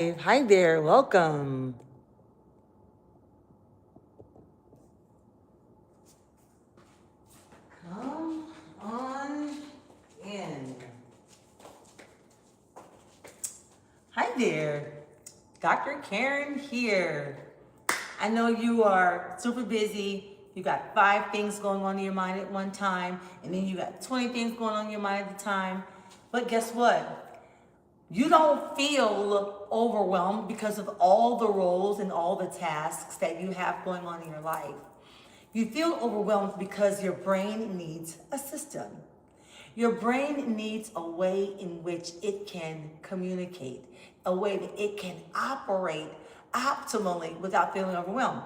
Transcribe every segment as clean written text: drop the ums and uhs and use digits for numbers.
Hi there, welcome. Come on in. Hi there, Dr. Karen here. I know you are super busy. You got 5 things going on in your mind at one time, and then you got 20 things going on in your mind at a time. But guess what? You don't feel overwhelmed because of all the roles and all the tasks that you have going on in your life. You feel overwhelmed because your brain needs a system. Your brain needs a way in which it can communicate, a way that it can operate optimally without feeling overwhelmed.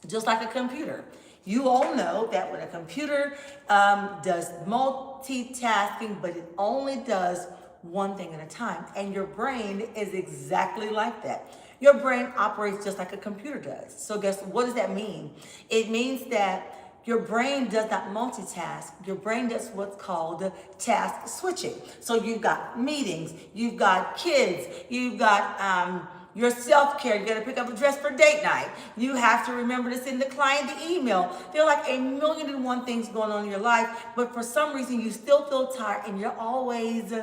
Just like a computer. You all know that when a computer does multitasking, but it only does one thing at a time. And your brain is exactly like that. Your brain operates just like a computer does. So what does that mean? It means that your brain does not multitask. Your brain does what's called task switching. So you've got meetings, you've got kids, you've got your self-care. You got to pick up a dress for date night. You have to remember to send the client the email. There are like 1,000,001 things going on in your life, but for some reason you still feel tired and you're always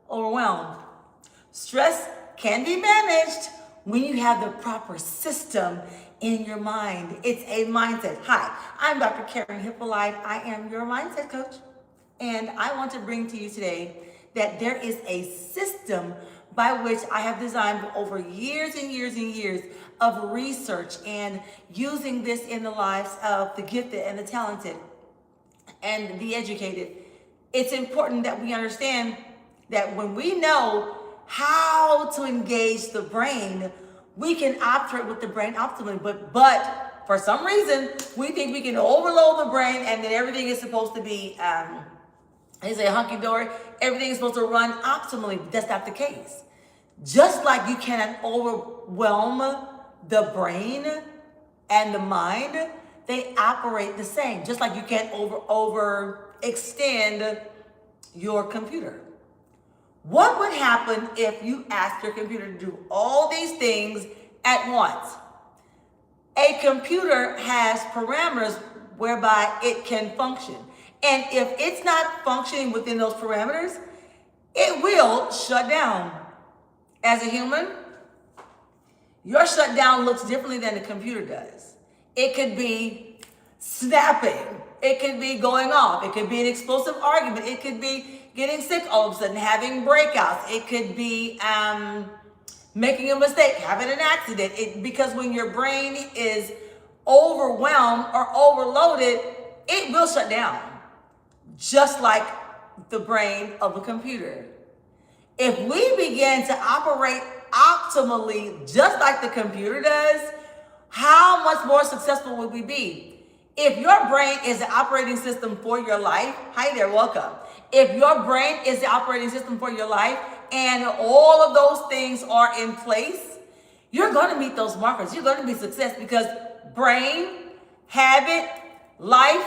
overwhelmed. Stress can be managed when you have the proper system in your mind. It's a mindset. Hi, I'm Dr. Karen Hypolite. I am your mindset coach. And I want to bring to you today that there is a system by which I have designed over years and years and years of research and using this in the lives of the gifted and the talented and the educated. It's important that we understand that when we know how to engage the brain, we can operate with the brain optimally. But for some reason, we think we can overload the brain and then everything is supposed to be, hunky-dory. Everything is supposed to run optimally. That's not the case. Just like you cannot overwhelm the brain and the mind, they operate the same. Just like you can't overextend your computer. What would happen if you asked your computer to do all these things at once? A computer has parameters whereby it can function. And if it's not functioning within those parameters, it will shut down. As a human, your shutdown looks differently than the computer does. It could be snapping. It could be going off. It could be an explosive argument. It could be getting sick all of a sudden, having breakouts. It could be making a mistake, having an accident. Because when your brain is overwhelmed or overloaded, it will shut down, just like the brain of a computer. If we begin to operate optimally, just like the computer does, how much more successful would we be? If your brain is the operating system for your life, hi there, welcome. If your brain is the operating system for your life and all of those things are in place, you're going to meet those markers. You're going to be success because brain, habit, life,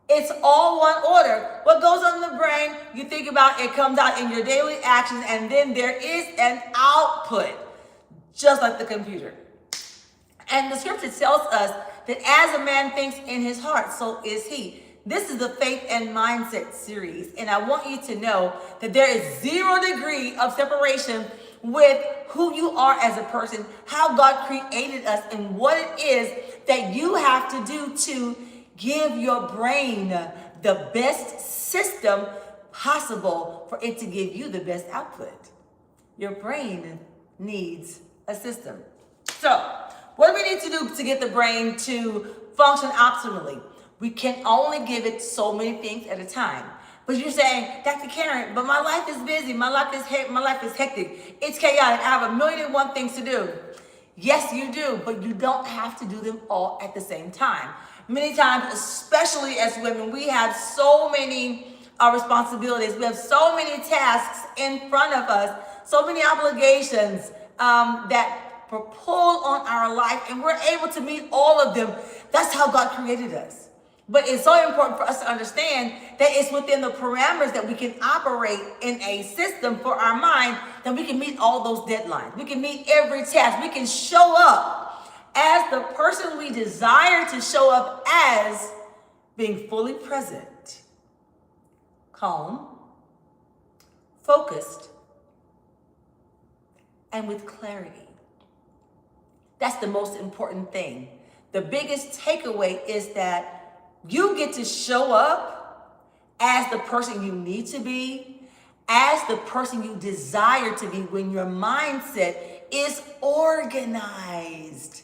it's all one order. What goes on in the brain, you think about, it comes out in your daily actions, and then there is an output, just like the computer. And the scripture tells us that as a man thinks in his heart, so is he. This is the Faith and Mindset series, and I want you to know that there is 0 degree of separation with who you are as a person, how God created us, and what it is that you have to do to give your brain the best system possible for it to give you the best output. Your brain needs a system. So, what do we need to do to get the brain to function optimally? We can only give it so many things at a time. But you're saying, Dr. Karen, but my life is busy. My life is hectic. It's chaotic. I have 1,000,001 things to do. Yes, you do, but you don't have to do them all at the same time. Many times, especially as women, we have so many responsibilities. We have so many tasks in front of us, so many obligations that pull on our life, and we're able to meet all of them. That's how God created us. But it's so important for us to understand that it's within the parameters that we can operate in a system for our mind, that we can meet all those deadlines. We can meet every task. We can show up as the person we desire to show up as, being fully present, calm, focused, and with clarity. That's the most important thing. The biggest takeaway is that you get to show up as the person you need to be, as the person you desire to be when your mindset is organized.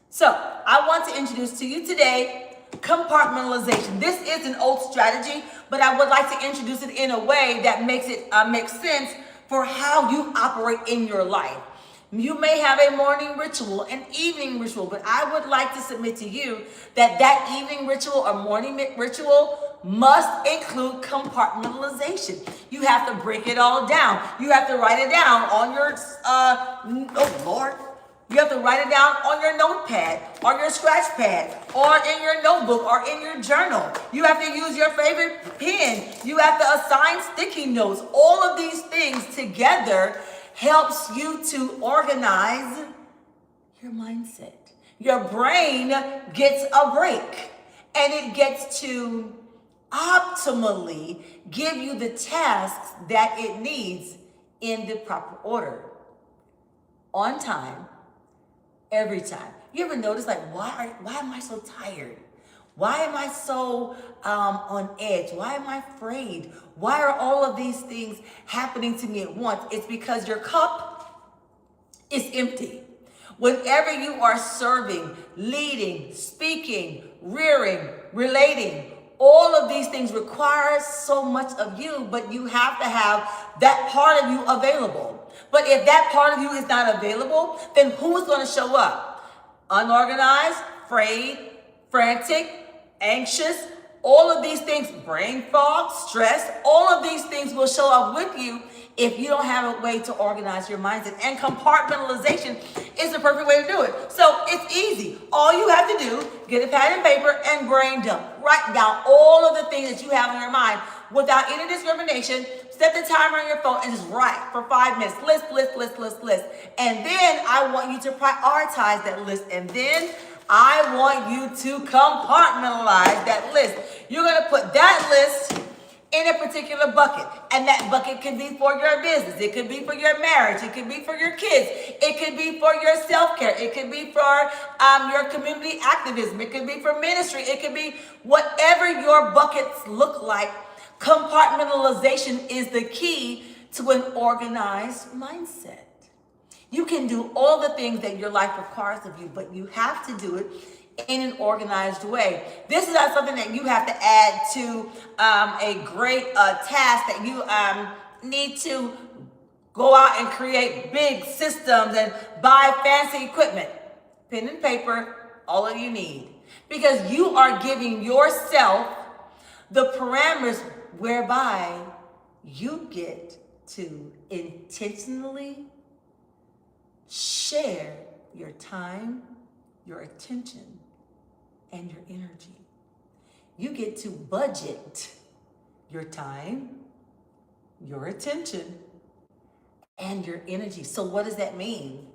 So, I want to introduce to you today compartmentalization. This is an old strategy, but I would like to introduce it in a way that makes it make sense for how you operate in your life. You may have a morning ritual, an evening ritual, but I would like to submit to you that that evening ritual or morning ritual must include compartmentalization. You have to break it all down. You have to write it down on your, you have to write it down on your notepad or your scratch pad or in your notebook or in your journal. You have to use your favorite pen. You have to assign sticky notes. All of these things together helps you to organize your mindset. Your brain gets a break and it gets to optimally give you the tasks that it needs in the proper order, on time, every time. You ever notice, like, why am I so tired? Why am I so on edge? Why am I afraid? Why are all of these things happening to me at once? It's because your cup is empty. Whenever you are serving, leading, speaking, rearing, relating, all of these things require so much of you, but you have to have that part of you available. But if that part of you is not available, then who's going to show up? Unorganized, afraid, frantic, anxious, all of these things, brain fog, stress, all of these things will show up with you if you don't have a way to organize your mindset. And compartmentalization is the perfect way to do it. So it's easy. All you have to do, get a pad and paper and brain dump. Write down all of the things that you have in your mind without any discrimination. Set the timer on your phone and just write for 5 minutes. List. And then I want you to prioritize that list. And then I want you to compartmentalize that list. You're going to put that list in a particular bucket. And that bucket can be for your business. It could be for your marriage. It could be for your kids. It could be for your self-care. It could be for your community activism. It could be for ministry. It could be whatever your buckets look like. Compartmentalization is the key to an organized mindset. You can do all the things that your life requires of you, but you have to do it in an organized way. This is not something that you have to add to a great task that you need to go out and create big systems and buy fancy equipment. Pen and paper, all of you need. Because you are giving yourself the parameters whereby you get to intentionally share your time, your attention, and your energy. You get to budget your time, your attention, and your energy. So what does that mean?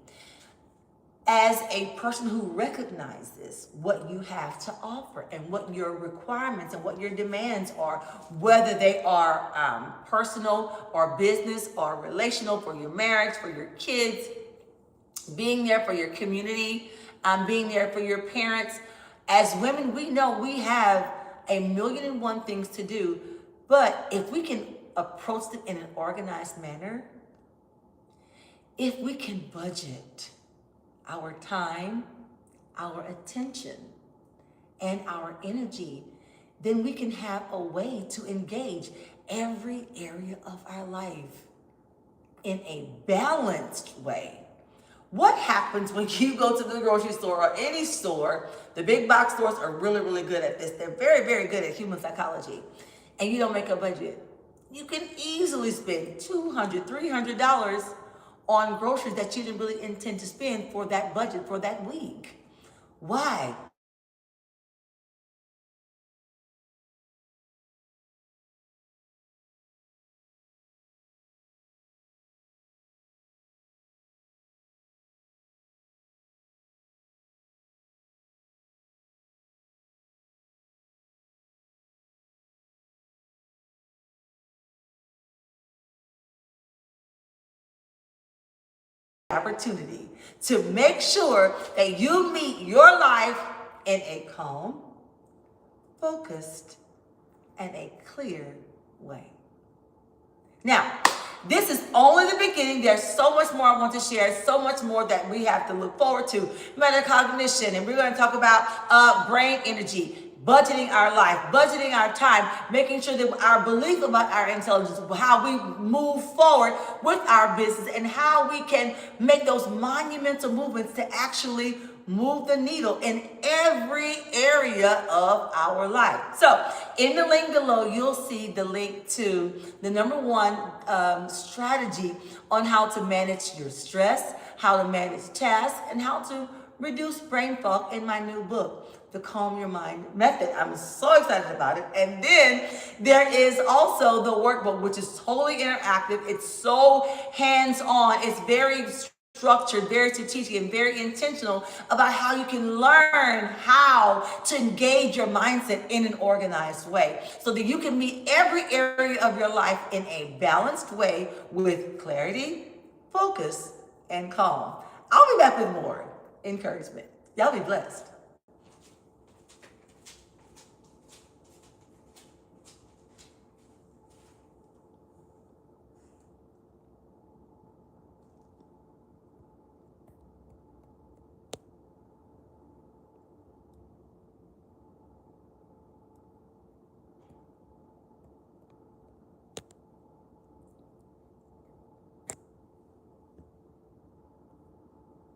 As a person who recognizes what you have to offer and what your requirements and what your demands are, whether they are personal or business or relational, for your marriage, for your kids, being there for your community, being there for your parents. As women, we know we have 1,000,001 things to do, but if we can approach them in an organized manner, if we can budget our time, our attention, and our energy, then we can have a way to engage every area of our life in a balanced way. What happens when you go to the grocery store or any store? The big box stores are really, really good at this. They're very, very good at human psychology. And you don't make a budget. You can easily spend $200, $300 on groceries that you didn't really intend to spend for that budget for that week. Why? opportunity to make sure that you meet your life in a calm, focused, and a clear way. Now, this is only the beginning. There's so much more I want to share, so much more that we have to look forward to. Metacognition, and we're going to talk about brain energy, budgeting our life, budgeting our time, making sure that our belief about our intelligence, how we move forward with our business, and how we can make those monumental movements to actually move the needle in every area of our life. So in the link below, you'll see the link to the number one strategy on how to manage your stress, how to manage tasks, and how to reduce brain fog in my new book, The Calm Your Mind Method. I'm so excited about it. And then there is also the workbook, which is totally interactive. It's so hands-on. It's very structured, very strategic, and very intentional about how you can learn how to engage your mindset in an organized way so that you can meet every area of your life in a balanced way with clarity, focus, and calm. I'll be back with more encouragement. Y'all be blessed.